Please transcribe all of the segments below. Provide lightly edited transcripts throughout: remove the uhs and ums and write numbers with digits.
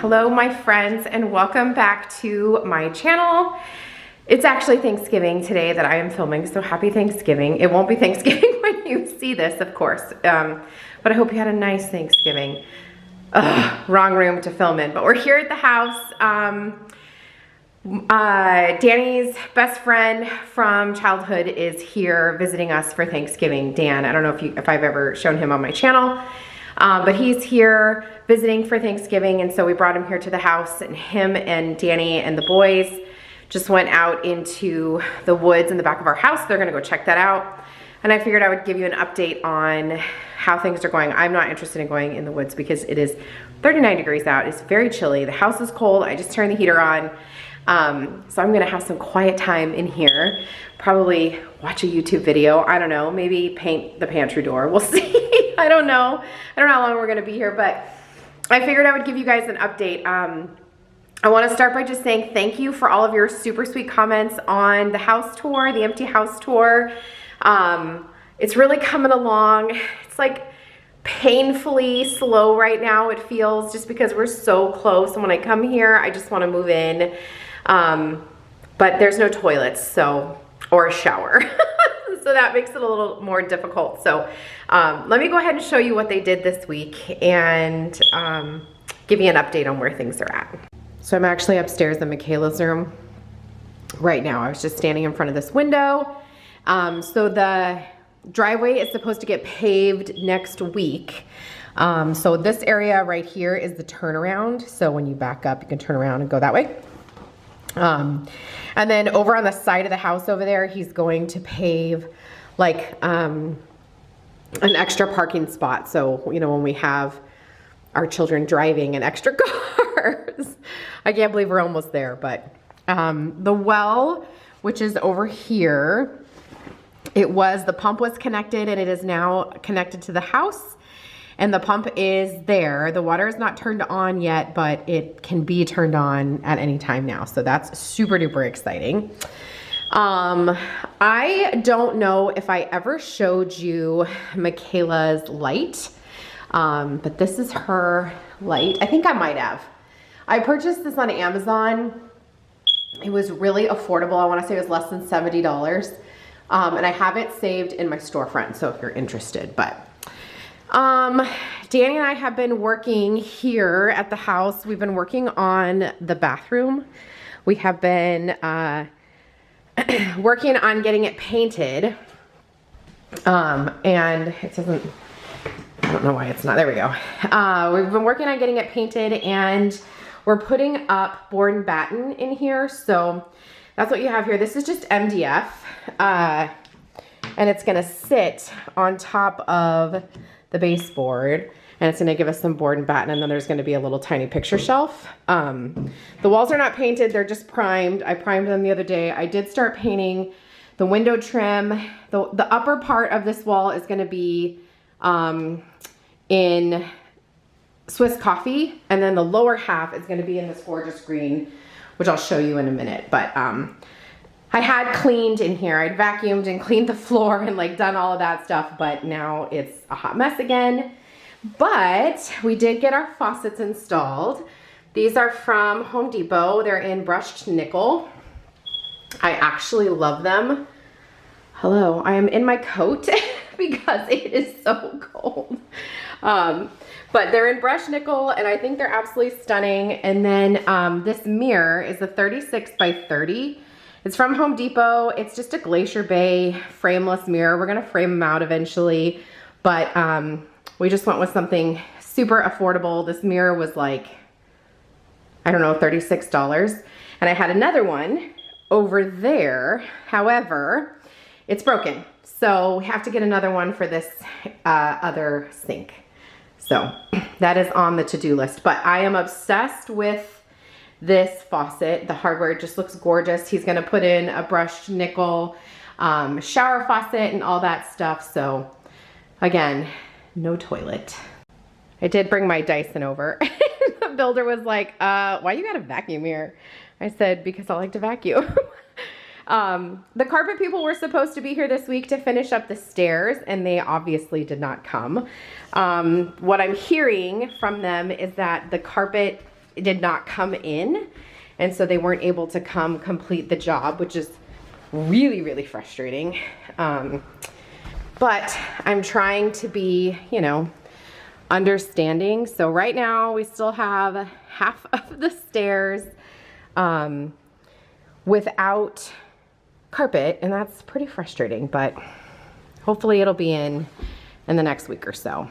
Hello my friends and welcome back to my channel. It's actually Thanksgiving today that I am filming, so happy Thanksgiving. It won't be Thanksgiving when you see this, of course, but I hope you had a nice Thanksgiving. Wrong room to film in, but we're here at the house. Danny's best friend from childhood is here visiting us for Thanksgiving. Dan, I don't know if I've ever shown him on my channel, but he's here visiting for Thanksgiving, and so we brought him here to the house, and him and Danny and the boys just went out into the woods in the back of our house. They're gonna go check that out, and I figured I would give you an update on how things are going. I'm not interested in going in the woods because it is 39 degrees out. It's very chilly. The house is cold. I just turned the heater on. So I'm gonna have some quiet time in here, probably watch a YouTube video. I don't know, maybe paint the pantry door. We'll see. I don't know how long we're gonna be here, but I figured I would give you guys an update. I wanna start by just saying thank you for all of your super sweet comments on the house tour, the empty house tour. It's really coming along. It's like painfully slow right now, it feels, just because we're so close. And when I come here, I just wanna move in. But there's no toilets, or a shower. So that makes it a little more difficult. So let me go ahead and show you what they did this week and give you an update on where things are at. So I'm actually upstairs in Michaela's room right now. I was just standing in front of this window. So the driveway is supposed to get paved next week. So this area right here is the turnaround. So when you back up, you can turn around and go that way. And then over on the side of the house over there, he's going to pave like an extra parking spot. So, you know, when we have our children driving in extra cars. I can't believe we're almost there, but the well, which is over here, the pump was connected and it is now connected to the house. And the pump is there. The water is not turned on yet, but it can be turned on at any time now. So that's super duper exciting. I don't know if I ever showed you Michaela's light, but this is her light. I think I might have. I purchased this on Amazon. It was really affordable. I wanna say it was less than $70. And I have it saved in my storefront, so if you're interested, but. Danny and I have been working here at the house. We've been working on the bathroom. We have been working on getting it painted. And it doesn't, I don't know why it's not, there we go. We've been working on getting it painted and we're putting up board and batten in here. So that's what you have here. This is just MDF. And it's gonna sit on top of the baseboard, and it's gonna give us some board and batten, and then there's gonna be a little tiny picture shelf. The walls are not painted, they're just primed. I primed them the other day. I did start painting the window trim. The upper part of this wall is gonna be in Swiss coffee, and then the lower half is gonna be in this gorgeous green, which I'll show you in a minute. But I had cleaned in here. I'd vacuumed and cleaned the floor and like done all of that stuff, but now it's a hot mess again. But we did get our faucets installed. These are from Home Depot. They're in brushed nickel. I actually love them. Hello, I am in my coat because it is so cold. But they're in brushed nickel and I think they're absolutely stunning. And then this mirror is a 36 by 30. It's from Home Depot. It's just a Glacier Bay frameless mirror. We're gonna frame them out eventually, but we just went with something super affordable. This mirror was like, I don't know, $36. And I had another one over there. However, it's broken. So we have to get another one for this other sink. So that is on the to-do list, but I am obsessed with this faucet. The hardware just looks gorgeous. He's gonna put in a brushed nickel shower faucet and all that stuff. So again, no toilet. I did bring my Dyson over. The builder was like, why you got a vacuum here? I said, because I like to vacuum. The carpet people were supposed to be here this week to finish up the stairs, and they obviously did not come. What I'm hearing from them is that the carpet did not come in. And so they weren't able to come complete the job, which is really, really frustrating. But I'm trying to be, you know, understanding. So right now we still have half of the stairs without carpet, and that's pretty frustrating, but hopefully it'll be in the next week or so.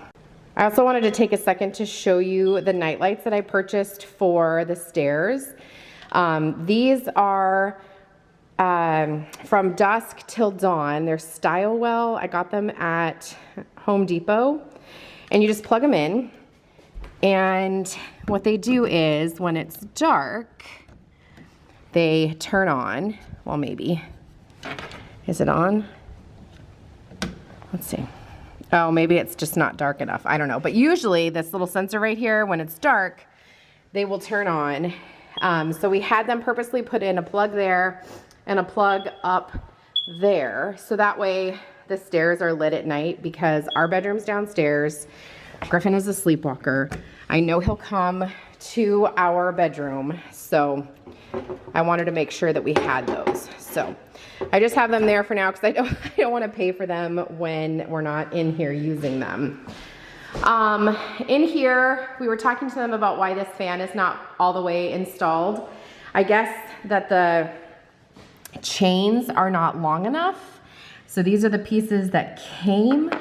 I also wanted to take a second to show you the night lights that I purchased for the stairs. These are from dusk till dawn. They're Stylewell. I got them at Home Depot, and you just plug them in, and what they do is when it's dark, they turn on. Well, maybe. Is it on? Let's see. Oh, maybe it's just not dark enough. I don't know. But usually this little sensor right here, when it's dark, they will turn on. So we had them purposely put in a plug there and a plug up there. So that way the stairs are lit at night, because our bedroom's downstairs. Griffin is a sleepwalker. I know he'll come to our bedroom. So I wanted to make sure that we had those. So I just have them there for now, because I don't want to pay for them when we're not in here using them. In here, we were talking to them about why this fan is not all the way installed. I guess that the chains are not long enough. So these are the pieces that came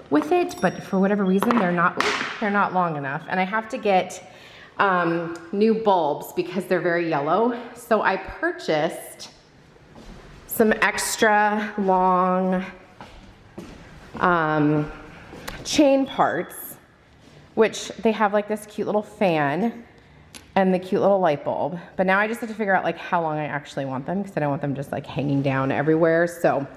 with it, but for whatever reason, they're not long enough. And I have to get new bulbs because they're very yellow. So I purchased some extra long chain parts, which they have like this cute little fan and the cute little light bulb. But now I just have to figure out like how long I actually want them, because I don't want them just like hanging down everywhere. So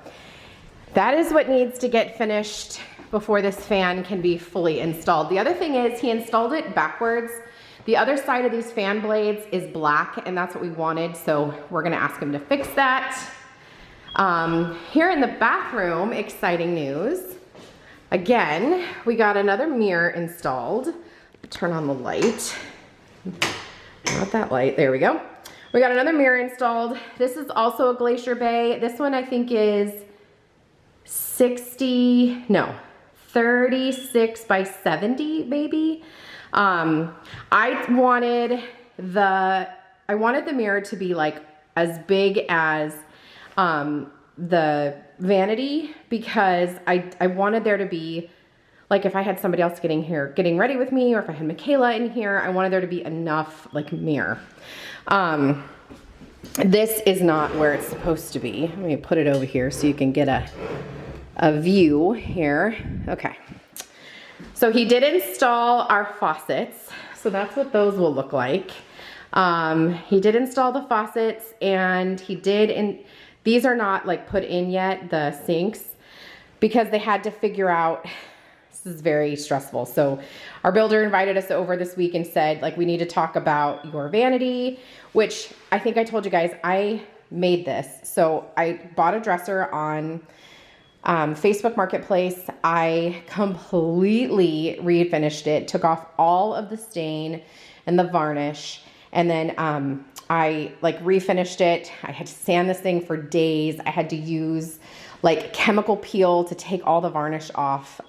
that is what needs to get finished before this fan can be fully installed. The other thing is he installed it backwards. The other side of these fan blades is black, and that's what we wanted. So we're gonna ask him to fix that. Here in the bathroom, exciting news. Again, we got another mirror installed. Turn on the light. Not that light, there we go. We got another mirror installed. This is also a Glacier Bay. This one I think is 36 by 70 maybe. I wanted the mirror to be like as big as the vanity, because I wanted there to be, like if I had somebody else getting ready with me, or if I had Michaela in here, I wanted there to be enough like mirror. This is not where it's supposed to be. Let me put it over here so you can get a view here. Okay. So he did install our faucets. So that's what those will look like. He did install the faucets, and these are not like put in yet, the sinks, because they had to figure out, this is very stressful. So our builder invited us over this week and said, like, we need to talk about your vanity, which I think I told you guys, I made this. So I bought a dresser on Facebook Marketplace. I completely refinished it, took off all of the stain and the varnish, and then I like refinished it. I had to sand this thing for days. I had to use like chemical peel to take all the varnish off.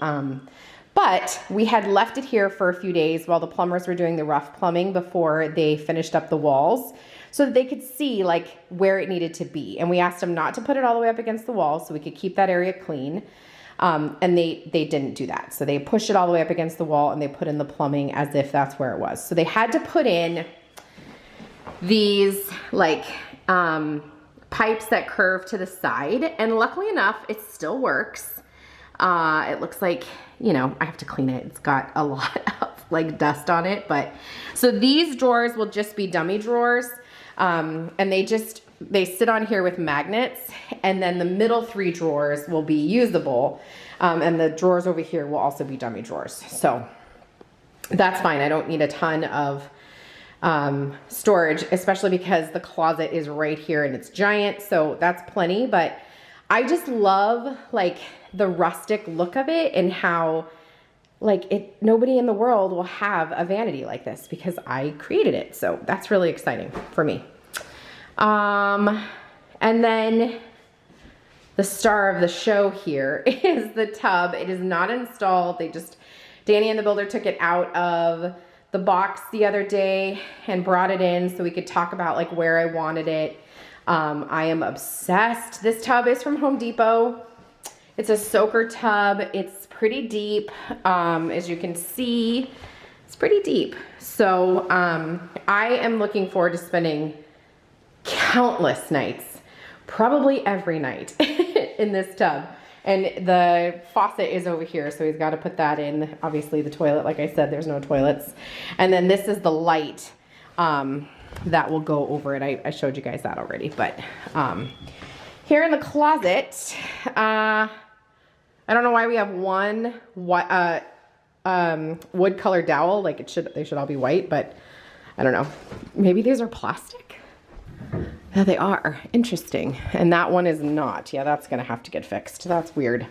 But we had left it here for a few days while the plumbers were doing the rough plumbing before they finished up the walls, so that they could see like where it needed to be. And we asked them not to put it all the way up against the wall so we could keep that area clean. And they didn't do that. So they pushed it all the way up against the wall and they put in the plumbing as if that's where it was. So they had to put in these like pipes that curve to the side, and luckily enough, it still works. It looks like, you know, I have to clean it. It's got a lot of like dust on it, but so these drawers will just be dummy drawers. And they sit on here with magnets, and then the middle 3 drawers will be usable. And the drawers over here will also be dummy drawers. So that's fine. I don't need a ton of storage, especially because the closet is right here and it's giant. So that's plenty, but I just love like the rustic look of it, and how like nobody in the world will have a vanity like this because I created it. So that's really exciting for me. And then the star of the show here is the tub. It is not installed. Danny and the builder took it out of the box the other day and brought it in so we could talk about like where I wanted it. I am obsessed. This tub is from Home Depot. It's a soaker tub. It's pretty deep. As you can see, it's pretty deep. So I am looking forward to spending countless nights, probably every night in this tub. And the faucet is over here, so he's got to put that in. Obviously the toilet, like I said, there's no toilets. And then this is the light that will go over it. I showed you guys that already. But here in the closet, I don't know why we have one wood colored dowel. Like they should all be white, but I don't know. Maybe these are plastic. Yeah, they are. Interesting. And that one is not. Yeah, that's gonna have to get fixed. That's weird.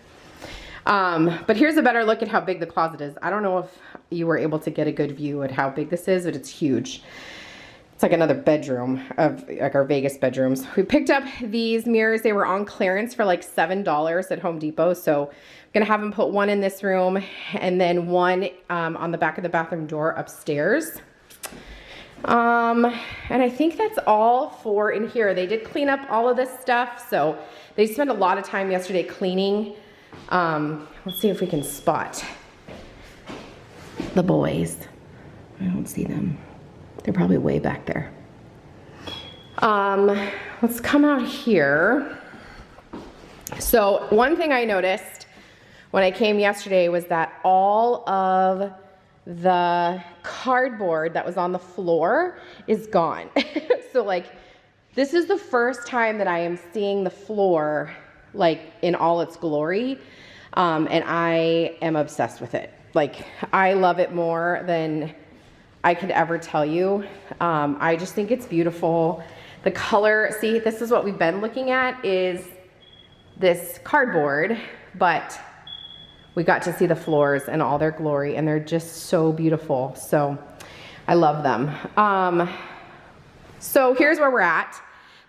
But here's a better look at how big the closet is. I don't know if you were able to get a good view at how big this is, but it's huge. It's like another bedroom of like our Vegas bedrooms. We picked up these mirrors. They were on clearance for like $7 at Home Depot. So I'm gonna have them put one in this room and then one on the back of the bathroom door upstairs. And I think that's all for in here. They did clean up all of this stuff. So they spent a lot of time yesterday cleaning. Let's see if we can spot the boys. I don't see them. They're probably way back there. Let's come out here. So one thing I noticed when I came yesterday was that all of the cardboard that was on the floor is gone. So like, this is the first time that I am seeing the floor like in all its glory. And I am obsessed with it. Like, I love it more than I could ever tell you. I just think it's beautiful. The color, see, this is what we've been looking at, is this cardboard, but we got to see the floors in all their glory, and they're just so beautiful. So I love them. So here's where we're at.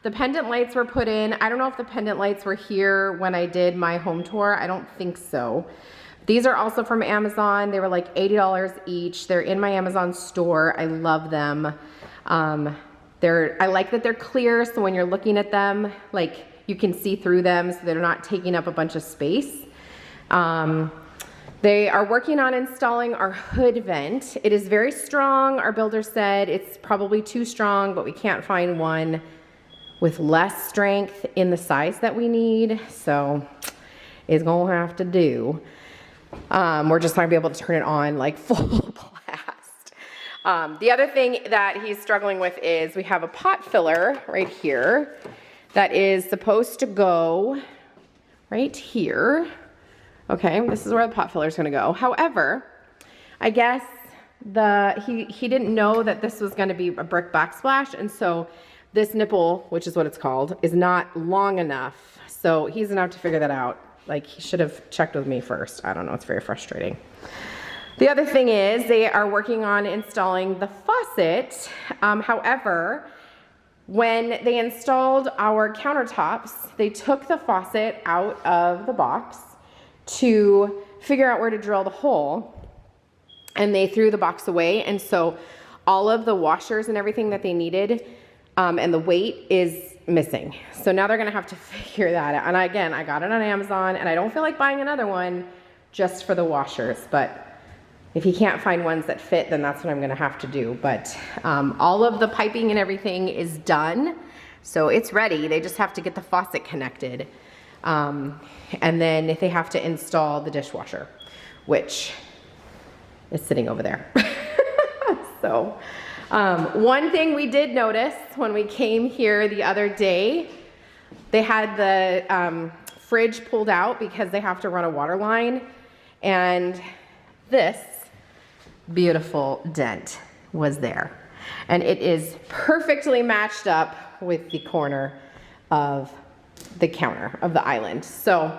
The pendant lights were put in. I don't know if the pendant lights were here when I did my home tour. I don't think so. These are also from Amazon. They were like $80 each. They're in my Amazon store. I love them. I like that they're clear, so when you're looking at them, like, you can see through them, so they're not taking up a bunch of space. They are working on installing our hood vent. It is very strong. Our builder said it's probably too strong, but we can't find one with less strength in the size that we need. So it's gonna have to do. We're just not gonna be able to turn it on like full blast. The other thing that he's struggling with is we have a pot filler right here that is supposed to go right here. Okay, this is where the pot filler is gonna go. However, I guess he didn't know that this was gonna be a brick backsplash, and so this nipple, which is what it's called, is not long enough. So he's gonna have to figure that out. Like, he should have checked with me first. I don't know, it's very frustrating. The other thing is they are working on installing the faucet. However, when they installed our countertops, they took the faucet out of the box to figure out where to drill the hole, and they threw the box away. And so all of the washers and everything that they needed and the weight is missing. So now they're gonna have to figure that out. And again, I got it on Amazon, and I don't feel like buying another one just for the washers, but if he can't find ones that fit, then that's what I'm gonna have to do. But all of the piping and everything is done, so it's ready. They just have to get the faucet connected. And then if they have to install the dishwasher, which is sitting over there. So one thing we did notice when we came here the other day, they had the fridge pulled out because they have to run a water line, and this beautiful dent was there. And it is perfectly matched up with the corner of the counter of the island. So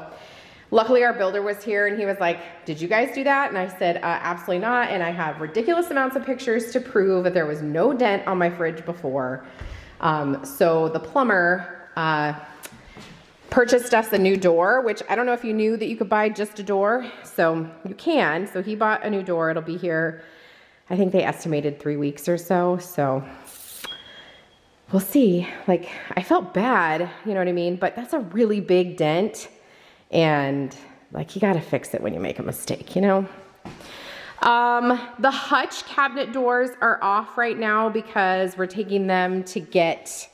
Luckily, our builder was here and he was like, did you guys do that? And I said, absolutely not. And I have ridiculous amounts of pictures to prove that there was no dent on my fridge before. So the plumber purchased us a new door, which I don't know if you knew that you could buy just a door. So you can. So he bought a new door. It'll be here, I think they estimated 3 weeks or so. So we'll see. Like, I felt bad, you know what I mean? But that's a really big dent. And like, you gotta fix it when you make a mistake, you know? The hutch cabinet doors are off right now because we're taking them to get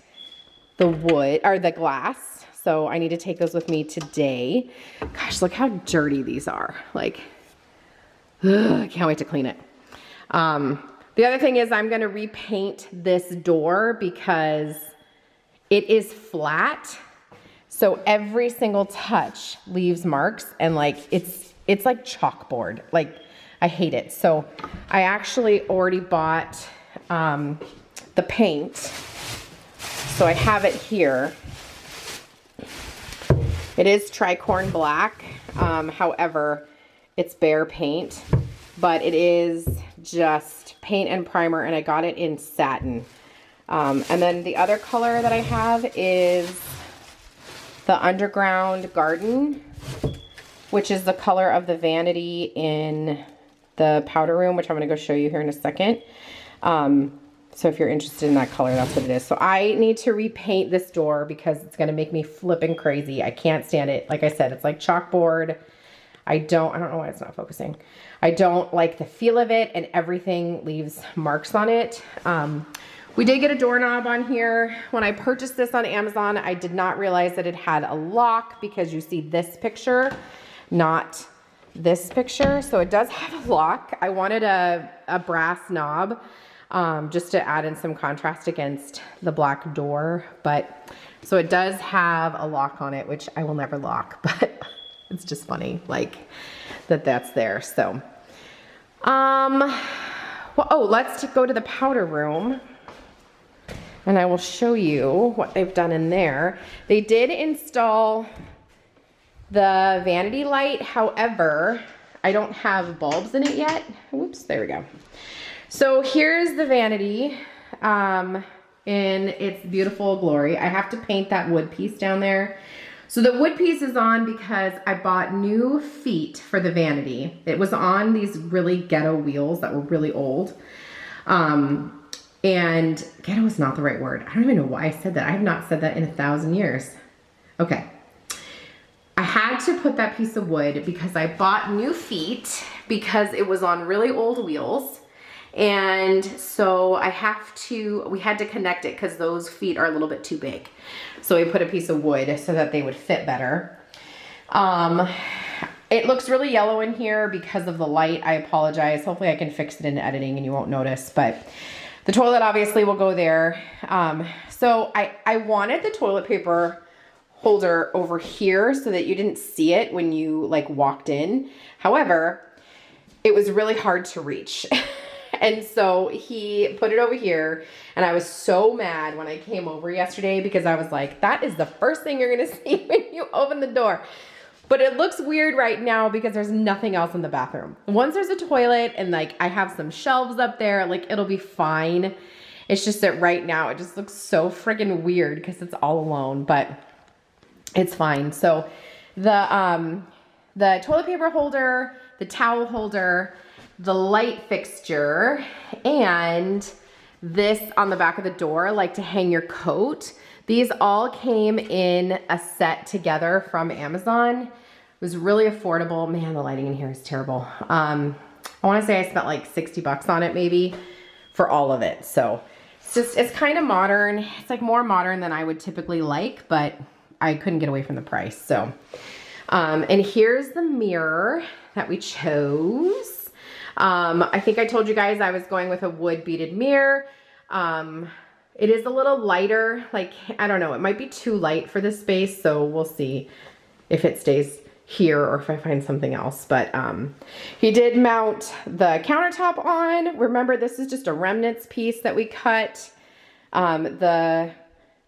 the wood or the glass. So I need to take those with me today. Gosh, look how dirty these are. Like, ugh, I can't wait to clean it. The other thing is I'm gonna repaint this door because it is flat. So every single touch leaves marks and like, it's like chalkboard. Like, I hate it. So I actually already bought the paint. So I have it here. It is tricorn black. However, it's bare paint, but it is just paint and primer, and I got it in satin. And then the other color that I have is the Underground Garden, which is the color of the vanity in the powder room, which I'm going to go show you here in a second. So if you're interested in that color, that's what it is. So I need to repaint this door because it's going to make me flipping crazy. I can't stand it. Like I said, it's like chalkboard. I don't know why it's not focusing. I don't like the feel of it, and everything leaves marks on it. We did get a doorknob on here. When I purchased this on Amazon, I did not realize that it had a lock because you see this picture, not this picture. So it does have a lock. I wanted a brass knob just to add in some contrast against the black door. But so it does have a lock on it, which I will never lock, but it's just funny like that's there. So, well, oh, let's go to the powder room. And I will show you what they've done in there. They did install the vanity light. However, I don't have bulbs in it yet. Whoops, there we go. So here's the vanity in its beautiful glory. I have to paint that wood piece down there. So the wood piece is on because I bought new feet for the vanity. It was on these really ghetto wheels that were really old. And ghetto is not the right word. I don't even know why I said that. I have not said that in 1,000 years. Okay. I had to put that piece of wood because I bought new feet because it was on really old wheels. And so we had to connect it because those feet are a little bit too big. So we put a piece of wood so that they would fit better. It looks really yellow in here because of the light. I apologize. Hopefully I can fix it in editing and you won't notice, but the toilet obviously will go there. So I wanted the toilet paper holder over here so that you didn't see it when you like walked in. However, it was really hard to reach. And so he put it over here, and I was so mad when I came over yesterday because I was like, that is the first thing you're gonna see when you open the door. But it looks weird right now because there's nothing else in the bathroom. Once there's a toilet and like I have some shelves up there, like it'll be fine. It's just that right now it just looks so friggin' weird because it's all alone, but it's fine. So the toilet paper holder, the towel holder, the light fixture, and this on the back of the door, like to hang your coat. These all came in a set together from Amazon. It was really affordable. Man, the lighting in here is terrible. I wanna say I spent like 60 bucks on it maybe for all of it. So it's kind of modern. It's like more modern than I would typically like, but I couldn't get away from the price. So, and here's the mirror that we chose. I think I told you guys I was going with a wood beaded mirror. It is a little lighter, like, I don't know, it might be too light for this space, so we'll see if it stays here or if I find something else. But he did mount the countertop on. Remember, this is just a remnants piece that we cut. The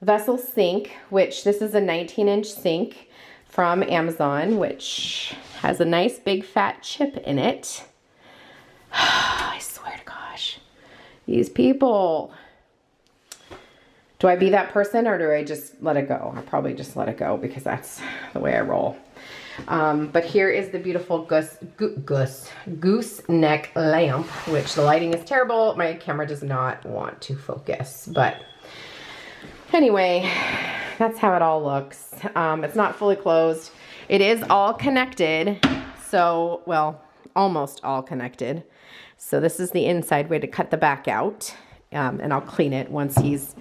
vessel sink, which this is a 19-inch sink from Amazon, which has a nice big fat chip in it. I swear to gosh, these people. Do I be that person or do I just let it go? I probably just let it go because that's the way I roll. But here is the beautiful gooseneck lamp, which the lighting is terrible. My camera does not want to focus, but anyway, that's how it all looks. It's not fully closed. It is all connected. So, well, almost all connected. So this is the inside way to cut the back out. And I'll clean it once he's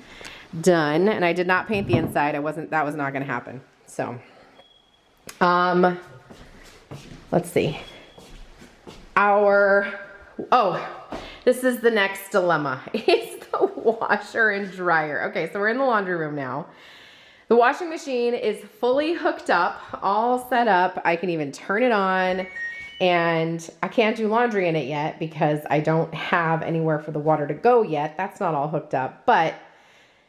done. And I did not paint the inside. That was not going to happen. So, let's see. This is the next dilemma. It's the washer and dryer. Okay, so we're in the laundry room now. The washing machine is fully hooked up, all set up. I can even turn it on, and I can't do laundry in it yet because I don't have anywhere for the water to go yet. That's not all hooked up,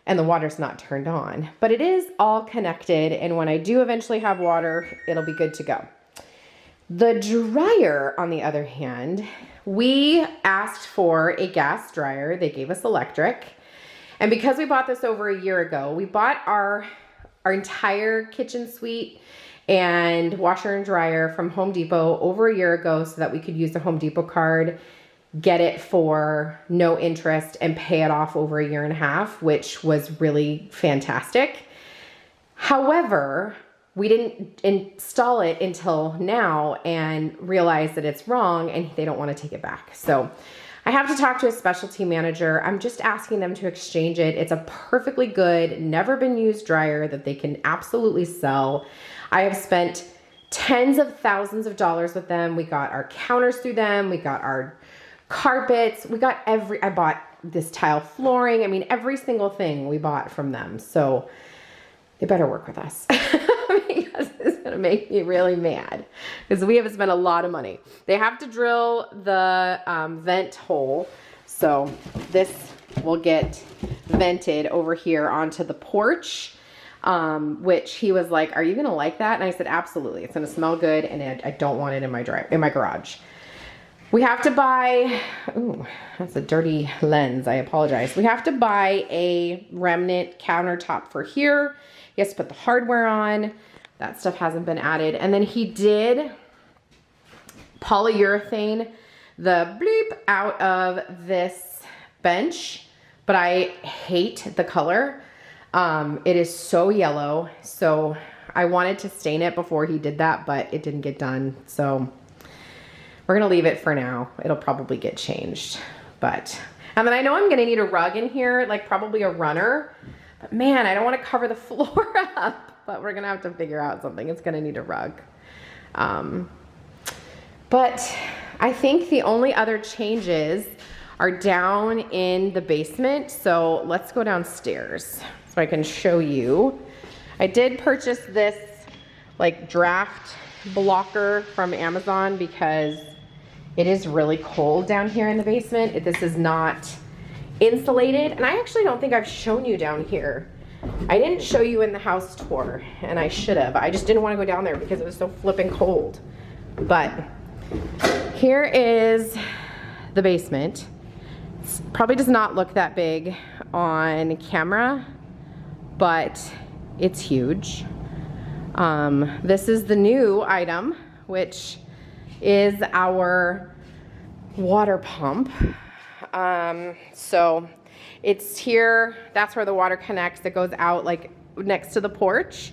and the water's not turned on, but it is all connected. And when I do eventually have water, it'll be good to go. The dryer, on the other hand, we asked for a gas dryer. They gave us electric. And because we bought this over a year ago, we bought our entire kitchen suite and washer and dryer from Home Depot over a year ago so that we could use the Home Depot card, get it for no interest, and pay it off over a year and a half, which was really fantastic. However, we didn't install it until now and realized that it's wrong and they don't want to take it back. So I have to talk to a specialty manager. I'm just asking them to exchange it. It's a perfectly good, never been used dryer that they can absolutely sell. I have spent tens of thousands of dollars with them. We got our counters through them. We got our carpets. I bought this tile flooring. I mean, every single thing we bought from them. So they better work with us because it's going to make me really mad because we have spent a lot of money. They have to drill the vent hole. So this will get vented over here onto the porch, which he was like, "Are you going to like that?" And I said, "Absolutely. It's going to smell good. And I don't want it in my garage." We have to buy, ooh, that's a dirty lens. I apologize. We have to buy a remnant countertop for here. He has to put the hardware on. That stuff hasn't been added. And then he did polyurethane the bleep out of this bench, but I hate the color. It is so yellow. So I wanted to stain it before he did that, but it didn't get done. So we're gonna leave it for now. It'll probably get changed, and then I know I'm gonna need a rug in here, like probably a runner, but man, I don't wanna cover the floor up, but we're gonna have to figure out something. It's gonna need a rug. But I think the only other changes are down in the basement. So let's go downstairs so I can show you. I did purchase this like draft blocker from Amazon because it is really cold down here in the basement. This is not insulated, and I actually don't think I've shown you down here. I didn't show you in the house tour, and I should have. I just didn't want to go down there because it was so flipping cold. But here is the basement. It probably does not look that big on camera, but it's huge. This is the new item, which is our water pump. So it's here, that's where the water connects. It goes out like next to the porch.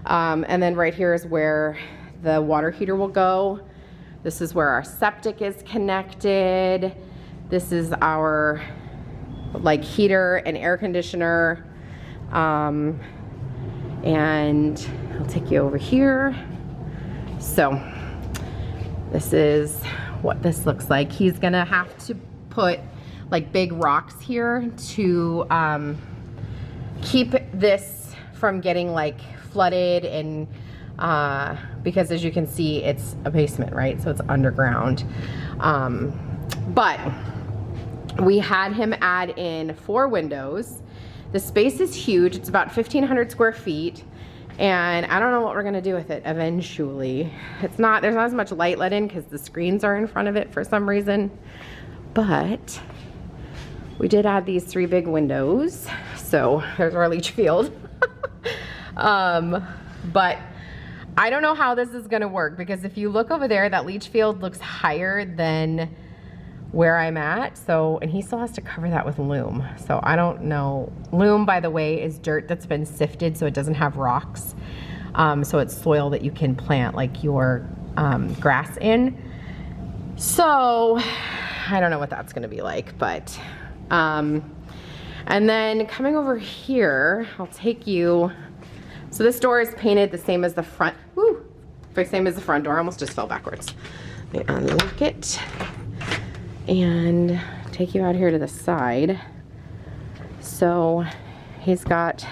And then right here is where the water heater will go. This is where our septic is connected. This is our like heater and air conditioner. And I'll take you over here. So this is what this looks like. He's gonna have to put like big rocks here to keep this from getting like flooded, and because as you can see, it's a basement, right? So it's underground. But we had him add in 4 windows. The space is huge. It's about 1,500 square feet. And I don't know what we're gonna do with it eventually. There's not as much light let in because the screens are in front of it for some reason. But we did add these 3 big windows. So there's our leach field. But I don't know how this is gonna work, because if you look over there, that leach field looks higher than where I'm at. So, and he still has to cover that with loam. So I don't know. Loam, by the way, is dirt that's been sifted so it doesn't have rocks. So it's soil that you can plant like your grass in. So I don't know what that's gonna be like, but, and then coming over here, I'll take you, so this door is painted the same as the front, same as the front door. I almost just fell backwards. Let me unlock it and take you out here to the side. So he's got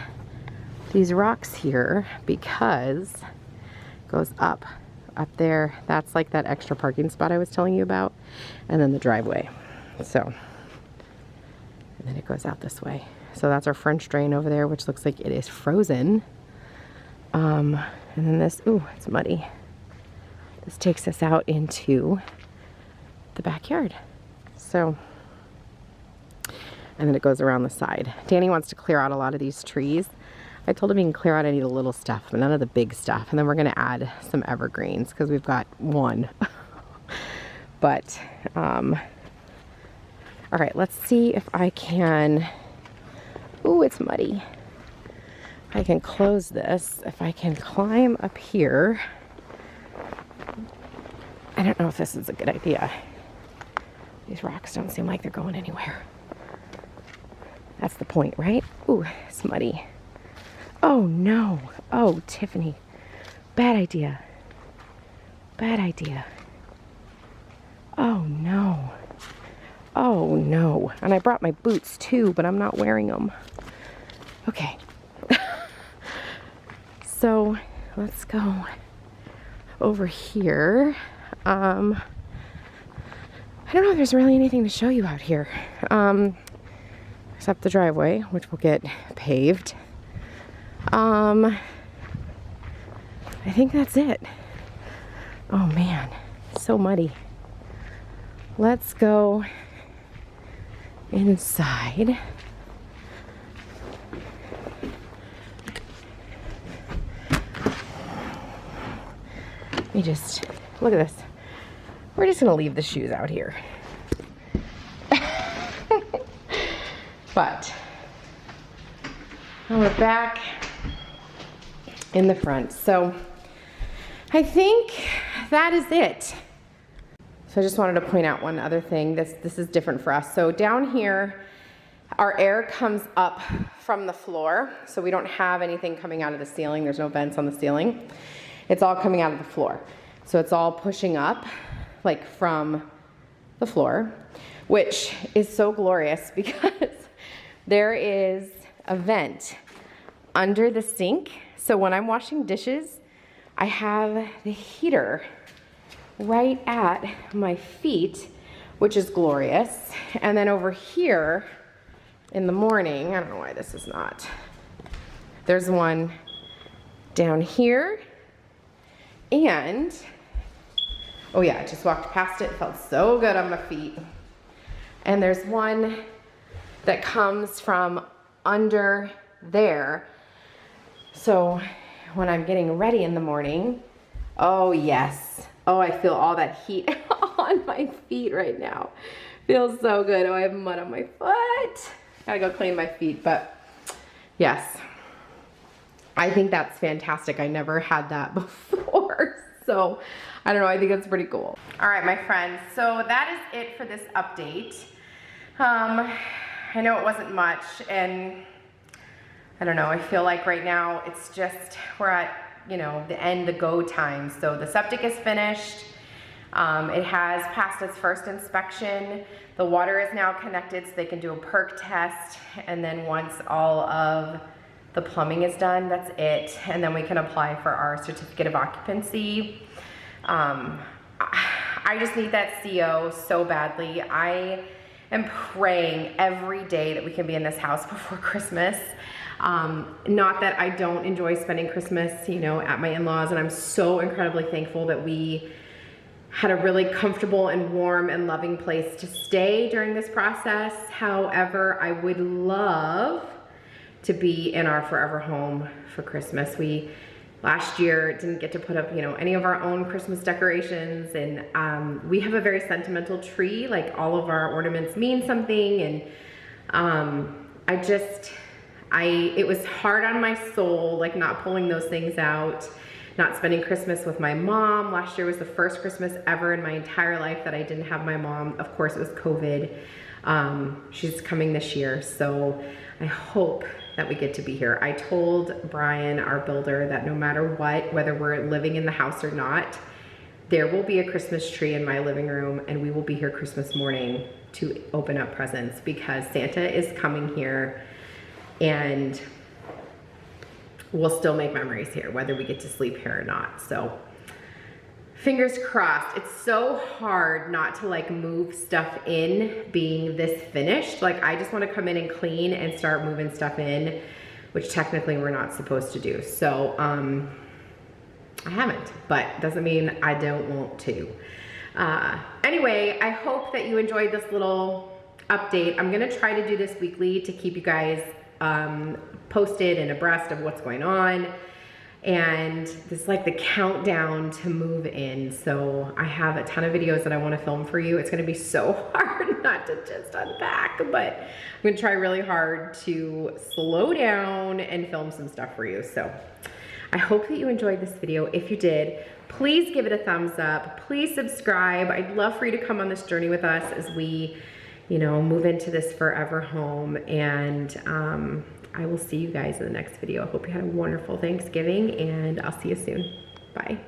these rocks here because it goes up there. That's like that extra parking spot I was telling you about, and then the driveway. So, and then it goes out this way. So that's our French drain over there, which looks like it is frozen. And then this, ooh, it's muddy. This takes us out into the backyard. So, and then it goes around the side. Danny wants to clear out a lot of these trees. I told him he can clear out any of the little stuff, but none of the big stuff. And then we're gonna add some evergreens because we've got one. But, all right, let's see if I can, ooh, it's muddy. I can close this. If I can climb up here. I don't know if this is a good idea. These rocks don't seem like they're going anywhere. That's the point, right? Ooh, it's muddy. Oh no. Oh, Tiffany. Bad idea. Bad idea. Oh no. Oh no. And I brought my boots too, but I'm not wearing them. Okay. So let's go over here. I don't know if there's really anything to show you out here. Except the driveway, which will get paved. I think that's it. Oh man, so muddy. Let's go inside. Let me just, look at this. We're just gonna leave the shoes out here. But now we're back in the front. So I think that is it. So I just wanted to point out one other thing. This is different for us. So down here, our air comes up from the floor. So we don't have anything coming out of the ceiling. There's no vents on the ceiling. It's all coming out of the floor. So it's all pushing up like from the floor, which is so glorious because there is a vent under the sink. So when I'm washing dishes, I have the heater right at my feet, which is glorious. And then over here in the morning, I don't know why this is not, there's one down here. And, oh yeah, I just walked past it, felt so good on my feet. And there's one that comes from under there. So when I'm getting ready in the morning, oh yes. Oh, I feel all that heat on my feet right now. Feels so good. Oh, I have mud on my foot. Gotta go clean my feet, but yes. I think that's fantastic. I never had that before. So I don't know, I think that's pretty cool. All right, my friends, so that is it for this update. I know it wasn't much, and I don't know, I feel like right now it's just, we're at, you know, the end, the go time. So the septic is finished. It has passed its first inspection. The water is now connected so they can do a perk test. And then once all of the plumbing is done, that's it. And then we can apply for our certificate of occupancy. I just need that CO so badly. I am praying every day that we can be in this house before Christmas. Not that I don't enjoy spending Christmas, you know, at my in-laws, and I'm so incredibly thankful that we had a really comfortable and warm and loving place to stay during this process. However, I would love to be in our forever home for Christmas. We last year didn't get to put up, you know, any of our own Christmas decorations, and we have a very sentimental tree. Like, all of our ornaments mean something, and it was hard on my soul, like, not pulling those things out, not spending Christmas with my mom. Last year was the first Christmas ever in my entire life that I didn't have my mom. Of course, it was COVID. She's coming this year, so I hope that we get to be here. I told Brian, our builder, that no matter what, whether we're living in the house or not, there will be a Christmas tree in my living room, and we will be here Christmas morning to open up presents, because Santa is coming here, and we'll still make memories here, whether we get to sleep here or not. So fingers crossed. It's so hard not to, like, move stuff in being this finished. Like, I just want to come in and clean and start moving stuff in, which technically we're not supposed to do. So I haven't, but doesn't mean I don't want to. Anyway, I hope that you enjoyed this little update. I'm gonna try to do this weekly to keep you guys posted and abreast of what's going on. And this is like the countdown to move in. So I have a ton of videos that I want to film for you. It's going to be so hard not to just unpack, but I'm going to try really hard to slow down and film some stuff for you. So I hope that you enjoyed this video. If you did, please give it a thumbs up. Please subscribe. I'd love for you to come on this journey with us as we, you know, move into this forever home. And I will see you guys in the next video. I hope you had a wonderful Thanksgiving, and I'll see you soon. Bye.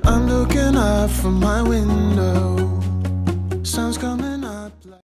I'm looking out from my window, sun's coming